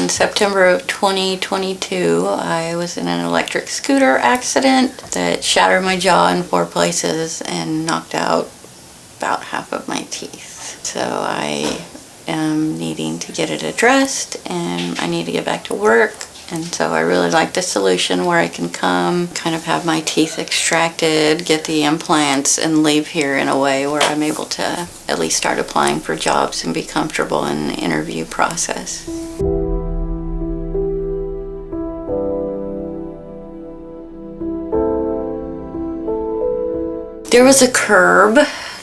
in September of 2022, I was in an electric scooter accident that shattered my jaw in 4 places and knocked out about half of my teeth. So I am needing to get it addressed, and I need to get back to work. And so I really like the solution where I can come, kind of have my teeth extracted, get the implants, and leave here in a way where I'm able to at least start applying for jobs and be comfortable in the interview process. There was a curb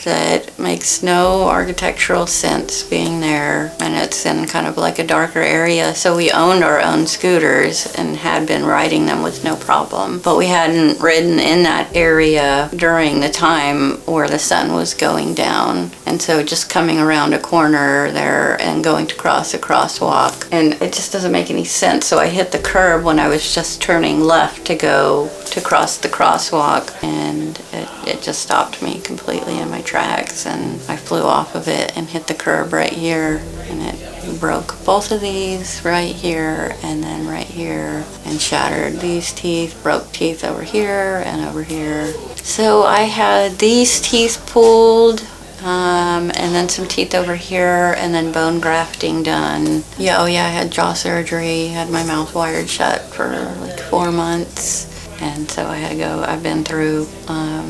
that makes no architectural sense being there, and it's in kind of like a darker area, so we owned our own scooters and had been riding them with no problem, but we hadn't ridden in that area during the time where the sun was going down. And so just coming around a corner there and going to cross a crosswalk, and it just doesn't make any sense. So I hit the curb when I was just turning left to go to cross the crosswalk, and it just stopped me completely in my tracks, and I flew off of it and hit the curb right here, and it broke both of these right here and then right here, and shattered these teeth, broke teeth over here and over here. So I had these teeth pulled, and then some teeth over here, and then bone grafting done. I had jaw surgery, had my mouth wired shut for like 4 months. And so I had to go, I've been through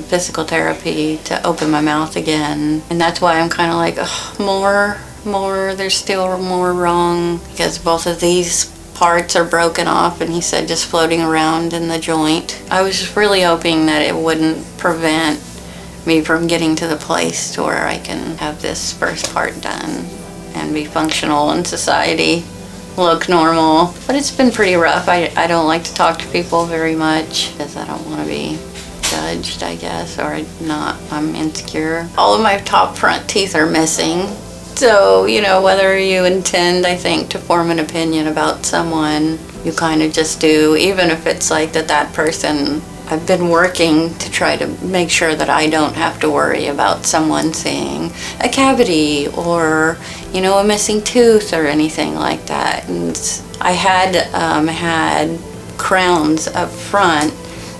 physical therapy to open my mouth again. And that's why I'm kind of like, more, there's still more wrong, because both of these parts are broken off, and he said just floating around in the joint. I was just really hoping that it wouldn't prevent me from getting to the place to where I can have this first part done and be functional in society. Look normal. But it's been pretty rough. I don't like to talk to people very much because I don't want to be judged, I guess, or not. I'm insecure. All of my top front teeth are missing. So, whether you intend, I think, to form an opinion about someone, you kind of just do, even if it's like that person. I've been working to try to make sure that I don't have to worry about someone seeing a cavity or, a missing tooth or anything like that. And I had crowns up front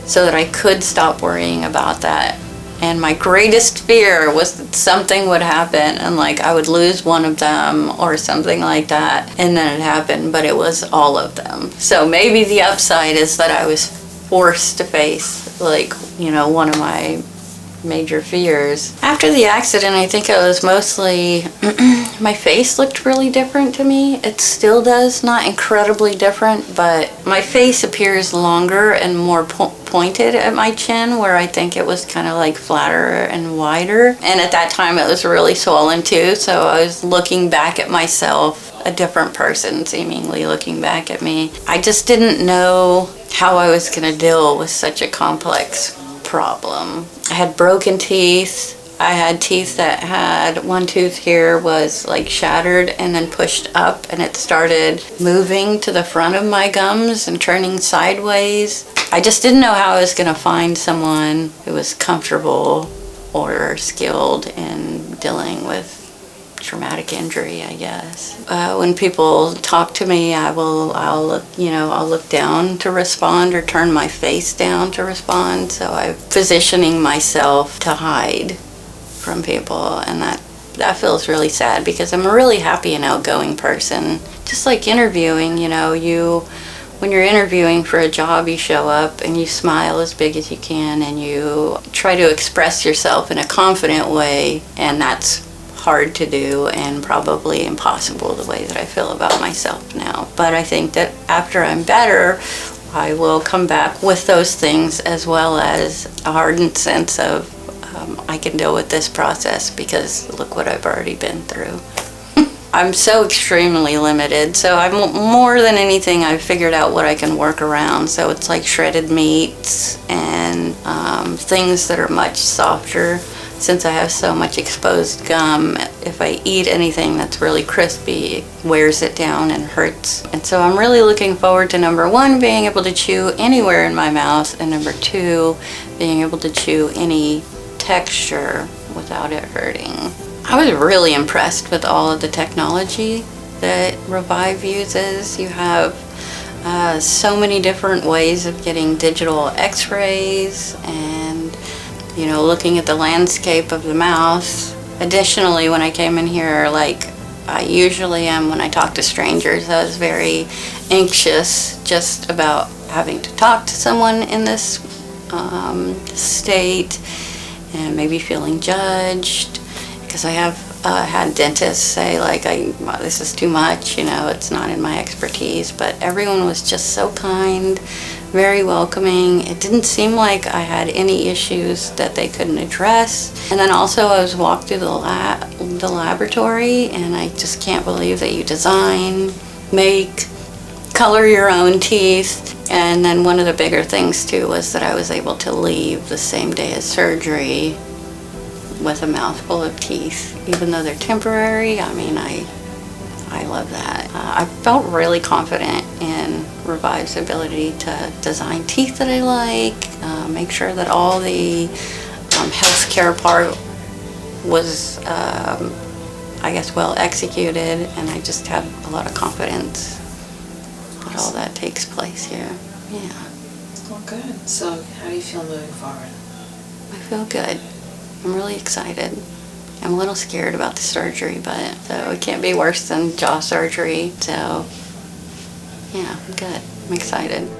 so that I could stop worrying about that. And my greatest fear was that something would happen and I would lose one of them or something like that. And then it happened, but it was all of them. So maybe the upside is that I was forced to face one of my major fears. After the accident, I think it was mostly my face looked really different to me. It still does, not incredibly different, but my face appears longer and more pointed at my chin, where I think it was kind of flatter and wider. And at that time it was really swollen too, so I was looking back at myself, a different person seemingly looking back at me. I just didn't know how I was going to deal with such a complex problem. I had broken teeth. I had teeth that had one tooth here was shattered and then pushed up, and it started moving to the front of my gums and turning sideways. I just didn't know how I was going to find someone who was comfortable or skilled in dealing with traumatic injury, I guess. When people talk to me, I'll look down to respond or turn my face down to respond. So I'm positioning myself to hide from people, and that feels really sad because I'm a really happy and outgoing person. Just like interviewing, when you're interviewing for a job, you show up and you smile as big as you can and you try to express yourself in a confident way, and that's hard to do and probably impossible the way that I feel about myself now. But I think that after I'm better, I will come back with those things, as well as a hardened sense of I can deal with this process because look what I've already been through. I'm so extremely limited, so I'm more than anything I've figured out what I can work around. So it's like shredded meats and things that are much softer. Since I have so much exposed gum, if I eat anything that's really crispy, it wears it down and hurts. And so I'm really looking forward to, number one, being able to chew anywhere in my mouth, and number two, being able to chew any texture without it hurting. I was really impressed with all of the technology. that Revive uses. You have so many different ways of getting digital x-rays and, you know, looking at the landscape of the mouth. Additionally, when I came in here, like I usually am when I talk to strangers, I was very anxious just about having to talk to someone in this state and maybe feeling judged, because I have had dentists say like, well, this is too much, you know, it's not in my expertise, but everyone was just so kind, very welcoming. It didn't seem like I had any issues that they couldn't address. And then also I was walked through the laboratory, and I just can't believe that you design, make, color your own teeth. And then one of the bigger things too was that I was able to leave the same day as surgery with a mouthful of teeth, even though they're temporary. I mean, I love that. I felt really confident in Revive's ability to design teeth that I like, make sure that all the healthcare part was, I guess, well executed, and I just have a lot of confidence that all that takes place here. Yeah. Well, good. So, how do you feel moving forward? I feel good. I'm really excited. I'm a little scared about the surgery, but so it can't be worse than jaw surgery. So, yeah, I'm good. I'm excited.